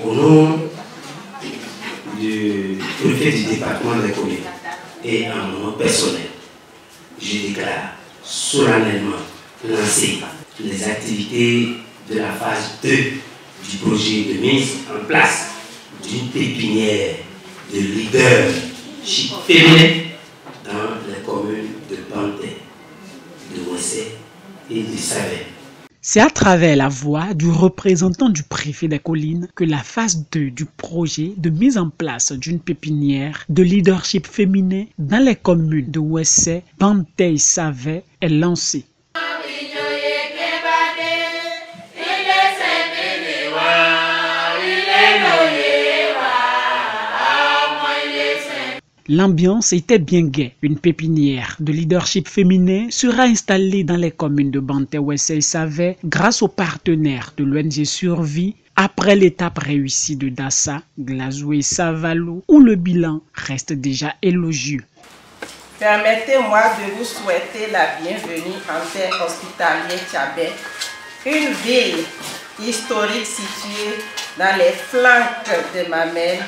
Au nom du préfet du département des communes et en mon nom personnel, je déclare solennellement lancer les activités de la phase 2 du projet de mise en place d'une pépinière de leadership féminin dans les communes de Banté, de Wessé et de Savé. C'est à travers la voix du représentant du préfet des collines que la phase 2 du projet de mise en place d'une pépinière de leadership féminin dans les communes de Wessé, Banté et Savé est lancée. L'ambiance était bien gaie. Une pépinière de leadership féminin sera installée dans les communes de Banté, Wessé et Savé grâce aux partenaires de l'ONG Survie après l'étape réussie de Dassa, Glazoué et Savalou où le bilan reste déjà élogieux. Permettez-moi de vous souhaiter la bienvenue en terre hospitalière Tchabé, une ville historique située dans les flancs de Mamel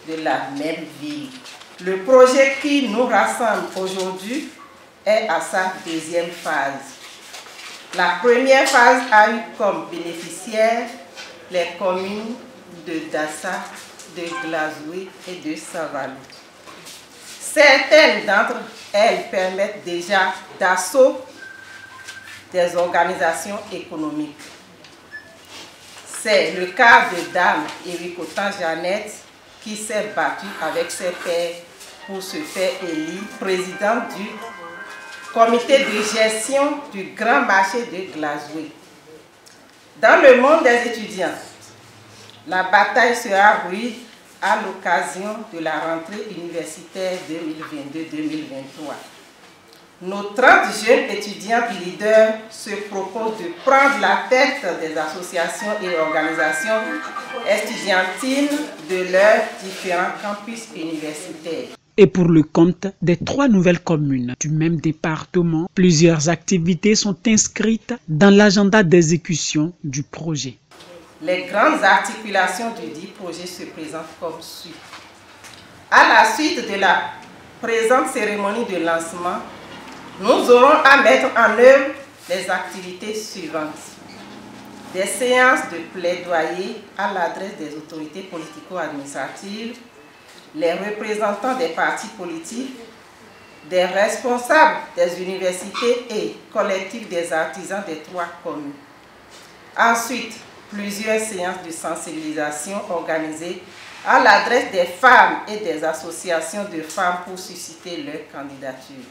de la même ville. Le projet qui nous rassemble aujourd'hui est à sa deuxième phase. La première phase a eu comme bénéficiaires les communes de Dassa, de Glazoué et de Savalou. Certaines d'entre elles permettent déjà d'assaut des organisations économiques. C'est le cas de Dame Erikotan Jeannette qui s'est battue avec ses pairs pour se faire élire président du comité de gestion du grand marché de Glazoué. Dans le monde des étudiants, la bataille sera rude à l'occasion de la rentrée universitaire 2022-2023. Nos 30 jeunes étudiants leaders se proposent de prendre la tête des associations et organisations estudiantines de leurs différents campus universitaires. Et pour le compte des 3 nouvelles communes du même département, plusieurs activités sont inscrites dans l'agenda d'exécution du projet. Les grandes articulations du dit projet se présentent comme suit. À la suite de la présente cérémonie de lancement, nous aurons à mettre en œuvre les activités suivantes. Des séances de plaidoyer à l'adresse des autorités politico-administratives, les représentants des partis politiques, des responsables des universités et collectifs des artisans des 3 communes. Ensuite, plusieurs séances de sensibilisation organisées à l'adresse des femmes et des associations de femmes pour susciter leur candidature.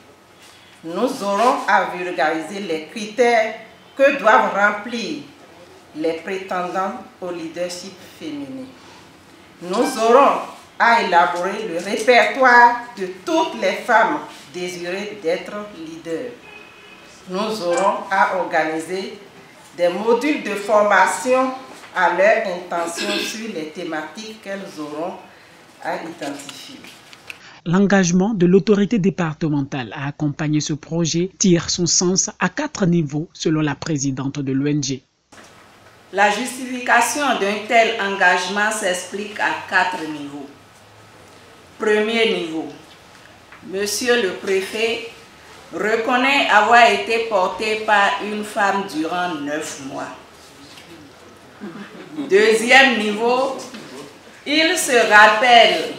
Nous aurons à vulgariser les critères que doivent remplir les prétendants au leadership féminin. Nous aurons à élaborer le répertoire de toutes les femmes désireuses d'être leaders. Nous aurons à organiser des modules de formation à leur intention sur les thématiques qu'elles auront à identifier. L'engagement de l'autorité départementale à accompagner ce projet tire son sens à 4 niveaux selon la présidente de l'ONG. La justification d'un tel engagement s'explique à 4 niveaux. Premier niveau, Monsieur le préfet reconnaît avoir été porté par une femme durant 9 mois. Deuxième niveau, il se rappelle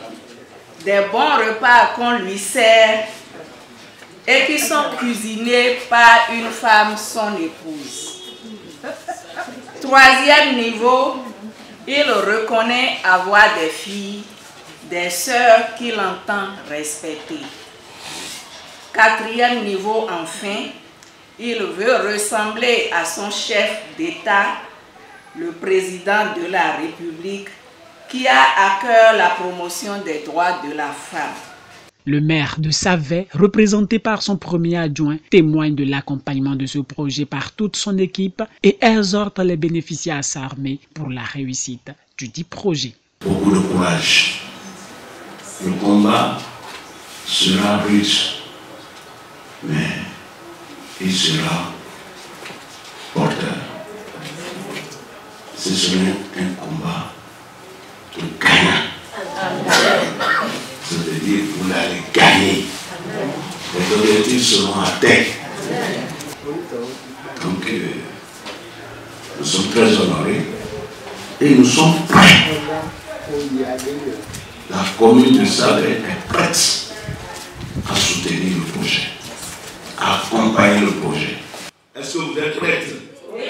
des bons repas qu'on lui sert et qui sont cuisinés par une femme, son épouse. Troisième niveau, il reconnaît avoir des filles, des sœurs qu'il entend respecter. Quatrième niveau, enfin, il veut ressembler à son chef d'État, le président de la République, qui a à cœur la promotion des droits de la femme. Le maire de Savé, représenté par son premier adjoint, témoigne de l'accompagnement de ce projet par toute son équipe et exhorte les bénéficiaires à s'armer pour la réussite du dit projet. Beaucoup de courage. Le combat sera rude, mais il sera porteur. Ce sera un combat gagner. Les objectifs seront atteints. Donc, nous sommes très honorés et nous sommes prêts. La commune de Savé est prête à soutenir le projet, à accompagner le projet. Est-ce que vous êtes prêts? Oui.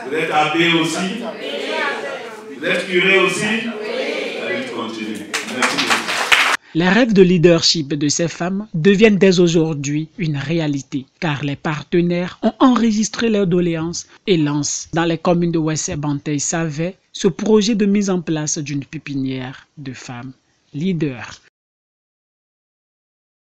Vous êtes abbé aussi? Oui. Vous êtes curé aussi? Oui. Allez, continuez. Merci beaucoup. Les rêves de leadership de ces femmes deviennent dès aujourd'hui une réalité, car les partenaires ont enregistré leurs doléances et lancent dans les communes de Wessé, Bantay, Savé ce projet de mise en place d'une pépinière de femmes leaders.